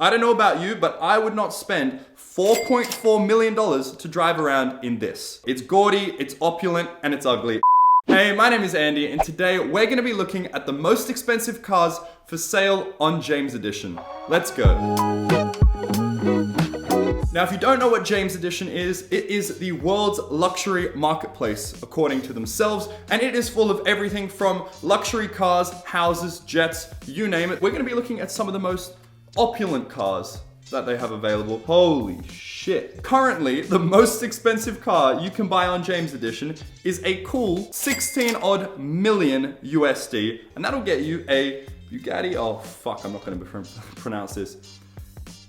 I don't know about you, but I would not spend $4.4 million to drive around in this. It's gaudy, it's opulent, and it's ugly. Hey, my name is Andy, and today we're gonna be looking at the most expensive cars for sale on James Edition. Let's go. Now, if you don't know what James Edition is, it is the world's luxury marketplace, according to themselves, and it is full of everything from luxury cars, houses, jets, you name it. We're gonna be looking at some of the most opulent cars that they have available. Holy shit. Currently, the most expensive car you can buy on James Edition is a cool 16 odd million USD, and that'll get you a Bugatti, oh fuck, I'm not gonna pronounce this.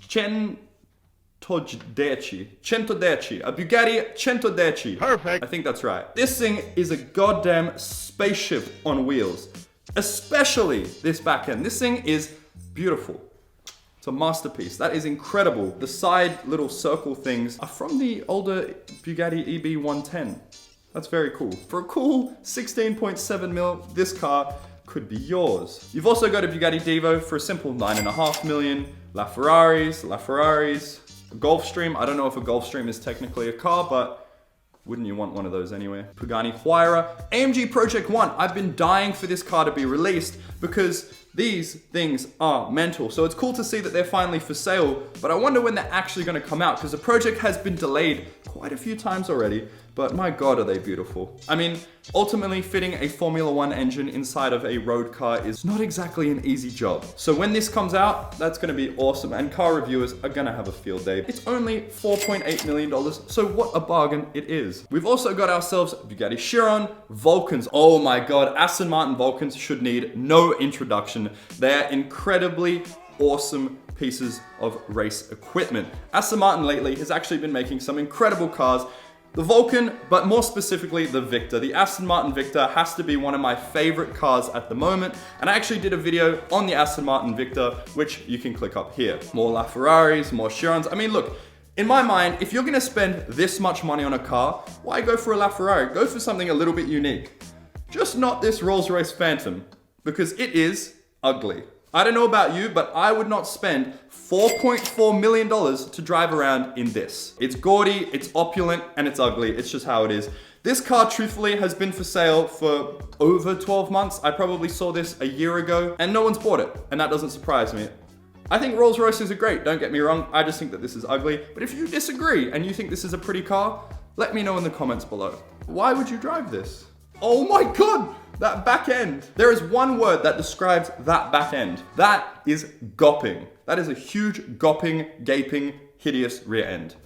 Centodieci, a Bugatti Centodieci. Perfect. I think that's right. This thing is a goddamn spaceship on wheels, especially this back end. This thing is beautiful. It's a masterpiece. That is incredible. The side little circle things are from the older Bugatti EB110. That's very cool. For a cool 16.7 mil, this car could be yours. You've also got a Bugatti Divo for a simple 9.5 million. LaFerraris, a Gulfstream. I don't know if a Gulfstream is technically a car, but wouldn't you want one of those anyway? Pagani Huayra, AMG Project One. I've been dying for this car to be released because these things are mental. So it's cool to see that they're finally for sale, but I wonder when they're actually gonna come out because the project has been delayed quite a few times already, but my God, are they beautiful. I mean, ultimately fitting a Formula One engine inside of a road car is not exactly an easy job. So when this comes out, that's gonna be awesome, and car reviewers are gonna have a field day. It's only $4.8 million, so what a bargain it is. We've also got ourselves Bugatti Chiron, Vulcans. Oh my God, Aston Martin Vulcans should need no introduction. They're incredibly awesome pieces of race equipment. Aston Martin lately has actually been making some incredible cars. The Vulcan, but more specifically the Victor. The Aston Martin Victor has to be one of my favorite cars at the moment, and I actually did a video on the Aston Martin Victor, which you can click up here. More LaFerraris, more Chirons. I mean, look, in my mind, if you're gonna spend this much money on a car, why go for a LaFerrari? Go for something a little bit unique. Just not this Rolls Royce Phantom, because it is ugly. I don't know about you, but I would not spend $4.4 million to drive around in this. It's gaudy, it's opulent, and it's ugly. It's just how it is. This car, truthfully, has been for sale for over 12 months. I probably saw this a year ago, and no one's bought it, and that doesn't surprise me. I think Rolls Royces are great, don't get me wrong. I just think that this is ugly. But if you disagree and you think this is a pretty car, let me know in the comments below. Why would you drive this? Oh my God! That back end. There is one word that describes that back end. That is gopping. That is a huge gopping, gaping, hideous rear end.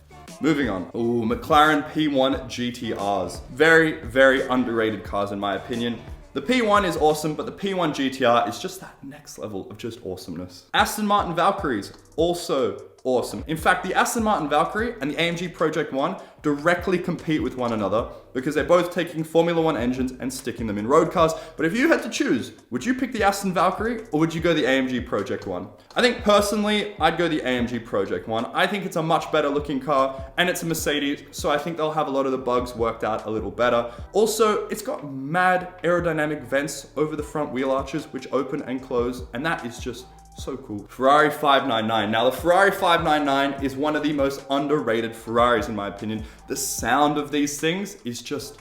Moving on. Ooh, McLaren P1 GTRs. Very, very underrated cars in my opinion. The P1 is awesome, but the P1 GTR is just that next level of just awesomeness. Aston Martin Valkyries, also awesome. In fact, the Aston Martin Valkyrie and the AMG Project One directly compete with one another because they're both taking Formula One engines and sticking them in road cars. But if you had to choose, would you pick the Aston Valkyrie or would you go the AMG Project One? I think personally, I'd go the AMG Project One. I think it's a much better looking car and it's a Mercedes, so I think they'll have a lot of the bugs worked out a little better. Also, it's got mad aerodynamic vents over the front wheel arches which open and close, and that is just so cool. Ferrari 599. Now the Ferrari 599 is one of the most underrated Ferraris in my opinion. The sound of these things is just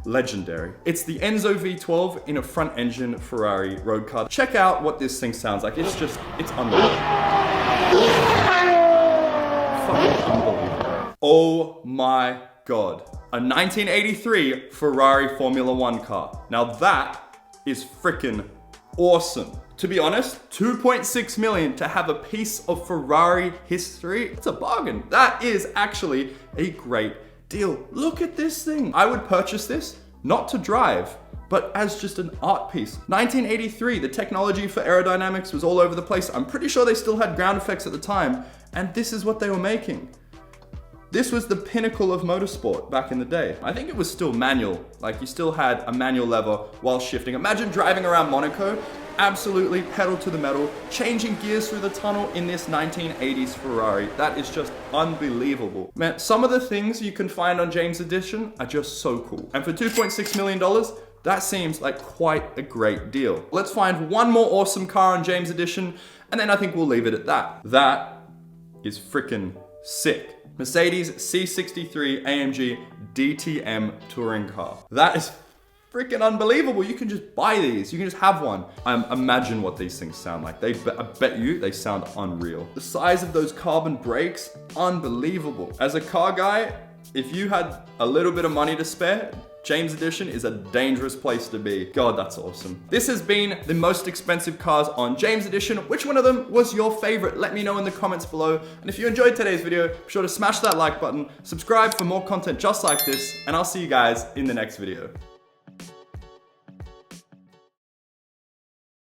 legendary. It's the Enzo V12 in a front engine Ferrari road car. Check out what this thing sounds like. It's unbelievable. Fucking unbelievable. Oh my God. A 1983 Ferrari Formula One car. Now that is freaking awesome. To be honest, 2.6 million to have a piece of Ferrari history, it's a bargain. That is actually a great deal. Look at this thing. I would purchase this, not to drive, but as just an art piece. 1983, the technology for aerodynamics was all over the place. I'm pretty sure they still had ground effects at the time, and this is what they were making. This was the pinnacle of motorsport back in the day. I think it was still manual. Like you still had a manual lever while shifting. Imagine driving around Monaco, absolutely pedal to the metal, changing gears through the tunnel in this 1980s Ferrari. That is just unbelievable. Man, some of the things you can find on James Edition are just so cool. And for $2.6 million, that seems like quite a great deal. Let's find one more awesome car on James Edition, And then I think we'll leave it at that. That is freaking sick. Mercedes C63 AMG DTM touring car. That is freaking unbelievable. You can just buy these. You can just have one. Imagine what these things sound like. I bet you they sound unreal. The size of those carbon brakes, unbelievable. As a car guy, if you had a little bit of money to spare, James Edition is a dangerous place to be. God, that's awesome. This has been the most expensive cars on James Edition. Which one of them was your favorite? Let me know in the comments below. And if you enjoyed today's video, be sure to smash that like button, subscribe for more content just like this, and I'll see you guys in the next video.